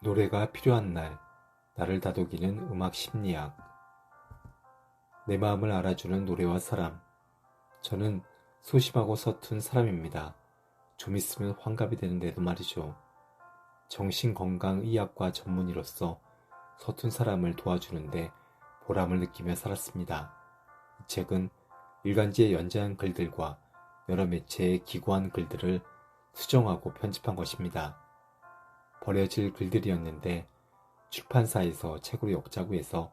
노래가 필요한 날, 나를 다독이는 음악 심리학. 내 마음을 알아주는 노래와 사람. 저는 소심하고 서툰 사람입니다. 좀 있으면 환갑이 되는데도 말이죠. 정신건강의학과 전문의로서 서툰 사람을 도와주는데 보람을 느끼며 살았습니다. 이 책은 일간지의 연재한 글들과 여러 매체의 기고한 글들을 수정하고 편집한 것입니다. 버려질 글들이었는데 출판사에서 책으로 엮자고 해서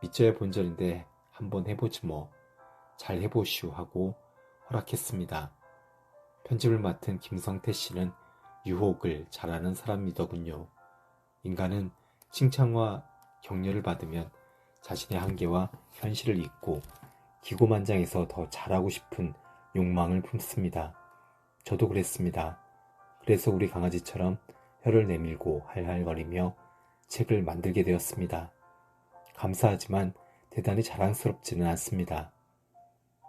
밑져야 본전인데 한번 해보지 뭐, 잘 해보시오 하고 허락했습니다. 편집을 맡은 김성태 씨는 유혹을 잘하는 사람이더군요. 인간은 칭찬과 격려를 받으면 자신의 한계와 현실을 잊고 기고만장해서 더 잘하고 싶은 욕망을 품습니다. 저도 그랬습니다. 그래서 우리 강아지처럼 혀를 내밀고 할할거리며 책을 만들게 되었습니다. 감사하지만 대단히 자랑스럽지는 않습니다.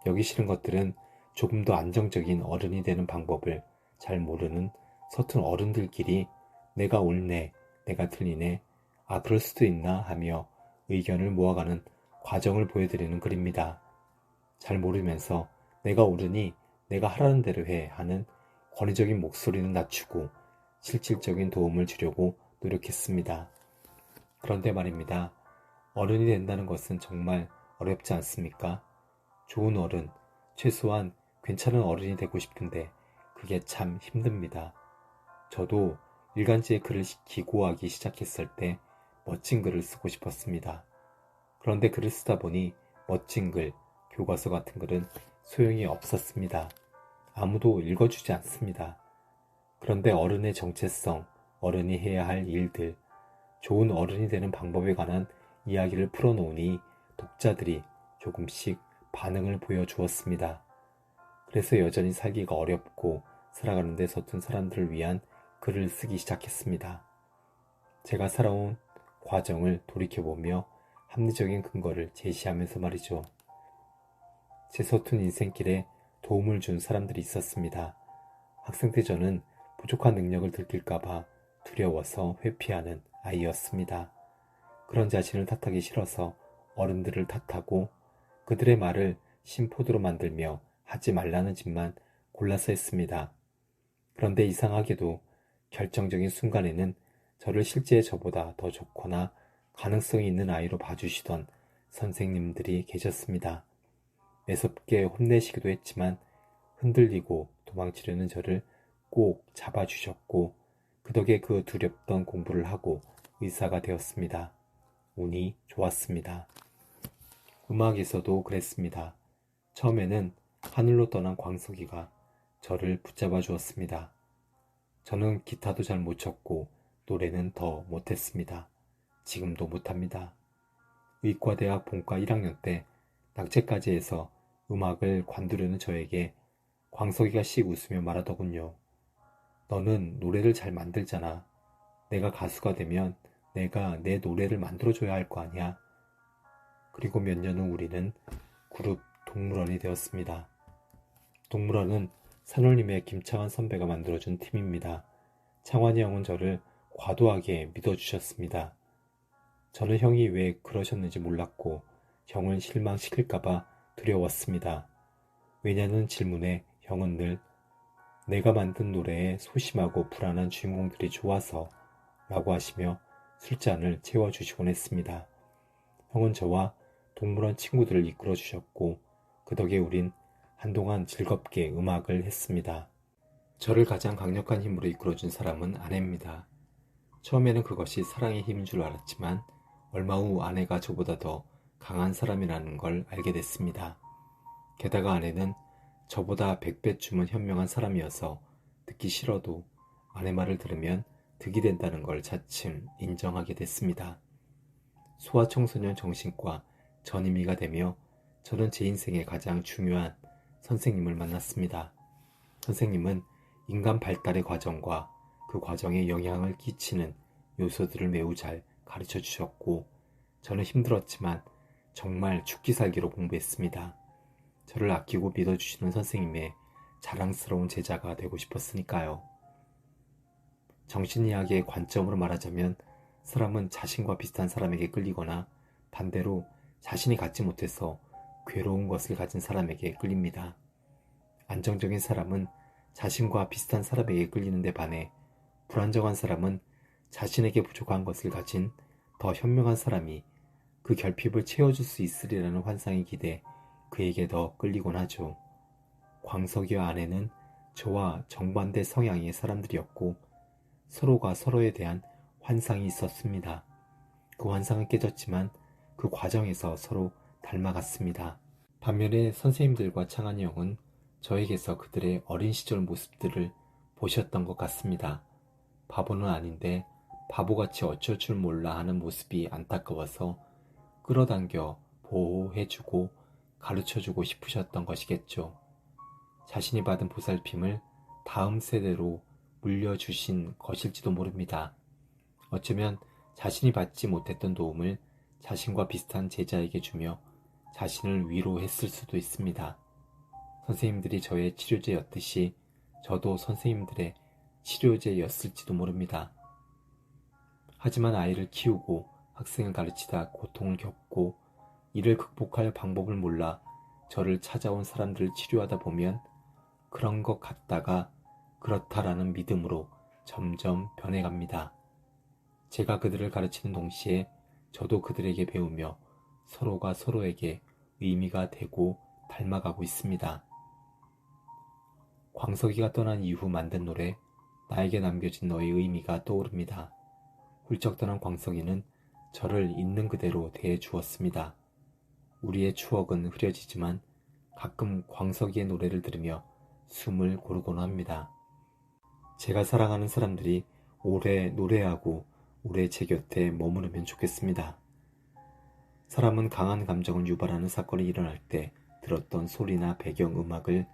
여기 싫은 것들은 조금 더 안정적인 어른이 되는 방법을 잘 모르는 서툰 어른들끼리 내가 옳네, 내가 틀리네, 아 그럴 수도 있나 하며 의견을 모아가는 과정을 보여드리는 글입니다. 잘 모르면서 내가 옳으니 내가 하라는 대로 해 하는 권위적인 목소리는 낮추고 실질적인 도움을 주려고 노력했습니다. 그런데 말입니다. 어른이 된다는 것은 정말 어렵지 않습니까? 좋은 어른, 최소한 괜찮은 어른이 되고 싶은데 그게 참 힘듭니다. 저도 일간지에 글을 기고하기 시작했을 때 멋진 글을 쓰고 싶었습니다. 그런데 글을 쓰다 보니 멋진 글, 교과서 같은 글은 소용이 없었습니다. 아무도 읽어주지 않습니다. 그런데 어른의 정체성, 어른이 해야 할 일들, 좋은 어른이 되는 방법에 관한 이야기를 풀어놓으니 독자들이 조금씩 반응을 보여주었습니다. 그래서 여전히 살기가 어렵고 살아가는 데 서툰 사람들을 위한 글을 쓰기 시작했습니다. 제가 살아온 과정을 돌이켜보며 합리적인 근거를 제시하면서 말이죠. 제 서툰 인생길에 도움을 준 사람들이 있었습니다. 학생 때 저는 부족한 능력을 들킬까봐 두려워서 회피하는 아이였습니다. 그런 자신을 탓하기 싫어서 어른들을 탓하고 그들의 말을 심포도로 만들며 하지 말라는 짓만 골라서 했습니다. 그런데 이상하게도 결정적인 순간에는 저를 실제 저보다 더 좋거나 가능성이 있는 아이로 봐주시던 선생님들이 계셨습니다. 매섭게 혼내시기도 했지만 흔들리고 도망치려는 저를 꼭 잡아주셨고 그 덕에 그 두렵던 공부를 하고 의사가 되었습니다. 운이 좋았습니다. 음악에서도 그랬습니다. 처음에는 하늘로 떠난 광석이가 저를 붙잡아 주었습니다. 저는 기타도 잘 못 쳤고 노래는 더 못했습니다. 지금도 못합니다. 의과대학 본과 1학년 때 낙제까지 해서 음악을 관두려는 저에게 광석이가 씩 웃으며 말하더군요. 너는 노래를 잘 만들잖아. 내가 가수가 되면 내가 내 노래를 만들어줘야 할 거 아니야. 그리고 몇 년 후 우리는 그룹 동물원이 되었습니다. 동물원은 산울림의 김창완 선배가 만들어준 팀입니다. 창완이 형은 저를 과도하게 믿어주셨습니다. 저는 형이 왜 그러셨는지 몰랐고 형을 실망시킬까봐 두려웠습니다. 왜냐는 질문에 형은 늘 내가 만든 노래에 소심하고 불안한 주인공들이 좋아서 라고 하시며 술잔을 채워주시곤 했습니다. 형은 저와 동물원 친구들을 이끌어 주셨고 그 덕에 우린 한동안 즐겁게 음악을 했습니다. 저를 가장 강력한 힘으로 이끌어준 사람은 아내입니다. 처음에는 그것이 사랑의 힘인 줄 알았지만 얼마 후 아내가 저보다 더 강한 사람이라는 걸 알게 됐습니다. 게다가 아내는 저보다 100배쯤은 현명한 사람이어서 듣기 싫어도 아내 말을 들으면 득이 된다는 걸 차츰 인정하게 됐습니다. 소아청소년 정신과 전임의가 되며 저는 제 인생의 가장 중요한 선생님을 만났습니다. 선생님은 인간 발달의 과정과 그 과정에 영향을 끼치는 요소들을 매우 잘 가르쳐 주셨고 저는 힘들었지만 정말 죽기 살기로 공부했습니다. 저를 아끼고 믿어주시는 선생님의 자랑스러운 제자가 되고 싶었으니까요. 정신의학의 관점으로 말하자면 사람은 자신과 비슷한 사람에게 끌리거나 반대로 자신이 갖지 못해서 괴로운 것을 가진 사람에게 끌립니다. 안정적인 사람은 자신과 비슷한 사람에게 끌리는데 반해 불안정한 사람은 자신에게 부족한 것을 가진 더 현명한 사람이 그 결핍을 채워줄 수 있으리라는 환상에 기대 그에게 더 끌리곤 하죠. 광석이와 아내는 저와 정반대 성향의 사람들이었고 서로가 서로에 대한 환상이 있었습니다. 그 환상은 깨졌지만 그 과정에서 서로 닮아갔습니다. 반면에 선생님들과 창한이 형은 저에게서 그들의 어린 시절 모습들을 보셨던 것 같습니다. 바보는 아닌데 바보같이 어쩔 줄 몰라 하는 모습이 안타까워서 끌어당겨 보호해주고 가르쳐주고 싶으셨던 것이겠죠. 자신이 받은 보살핌을 다음 세대로 물려주신 것일지도 모릅니다. 어쩌면 자신이 받지 못했던 도움을 자신과 비슷한 제자에게 주며 자신을 위로했을 수도 있습니다. 선생님들이 저의 치료제였듯이 저도 선생님들의 치료제였을지도 모릅니다. 하지만 아이를 키우고 학생을 가르치다 고통을 겪고 이를 극복할 방법을 몰라 저를 찾아온 사람들을 치료하다 보면 그런 것 같다가 그렇다라는 믿음으로 점점 변해갑니다. 제가 그들을 가르치는 동시에 저도 그들에게 배우며 서로가 서로에게 의미가 되고 닮아가고 있습니다. 광석이가 떠난 이후 만든 노래 나에게 남겨진 너의 의미가 떠오릅니다. 훌쩍 떠난 광석이는 저를 있는 그대로 대해 주었습니다. 우리의 추억은 흐려지지만 가끔 광석이의 노래를 들으며 숨을 고르곤 합니다. 제가 사랑하는 사람들이 오래 노래하고 오래 제 곁에 머무르면 좋겠습니다. 사람은 강한 감정을 유발하는 사건이 일어날 때 들었던 소리나 배경음악을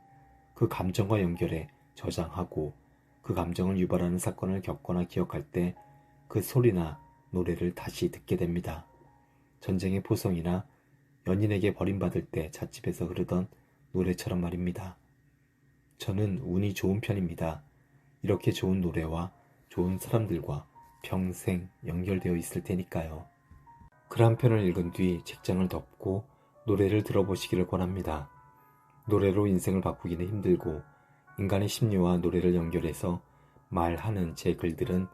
그 감정과 연결해 저장하고 그 감정을 유발하는 사건을 겪거나 기억할 때 그 소리나 노래를 다시 듣게 됩니다. 전쟁의 포성이나 연인에게 버림받을 때 찻집에서 흐르던 노래처럼 말입니다. 저는 운이 좋은 편입니다. 이렇게 좋은 노래와 좋은 사람들과 평생 연결되어 있을 테니까요. 글 한 편을 읽은 뒤 책장을 덮고 노래를 들어보시기를 권합니다. 노래로 인생을 바꾸기는 힘들고 인간의 심리와 노래를 연결해서 말하는 제 글들은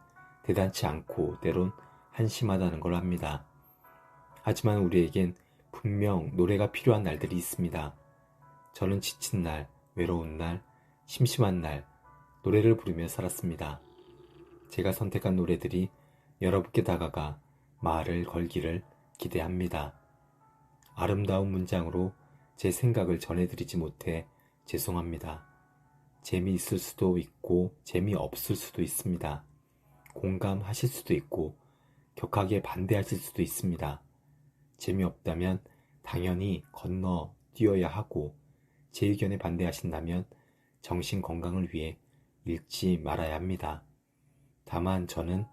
대단치 않고 때론 한심하다는 걸 압니다. 하지만 우리에겐 분명 노래가 필요한 날들이 있습니다. 저는 지친 날, 외로운 날, 심심한 날 노래를 부르며 살았습니다. 제가 선택한 노래들이 여러분께 다가가 말을 걸기를 기대합니다. 아름다운 문장으로 제 생각을 전해드리지 못해 죄송합니다. 재미있을 수도 있고 재미없을 수도 있습니다. 공감하실 수도 있고 격하게 반대하실 수도 있습니다. 재미없다면 당연히 건너 뛰어야 하고 제 의견에 반대하신다면 정신 건강을 위해 읽지 말아야 합니다. 다만 저는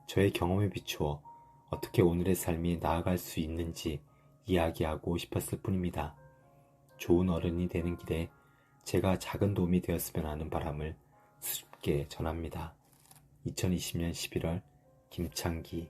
저의 경험에 비추어 어떻게 오늘의 삶이 나아갈 수 있는지 이야기하고 싶었을 뿐입니다. 좋은 어른이 되는 길에 제가 작은 도움이 되었으면 하는 바람을 수줍게 전합니다. 2020년 11월 김창기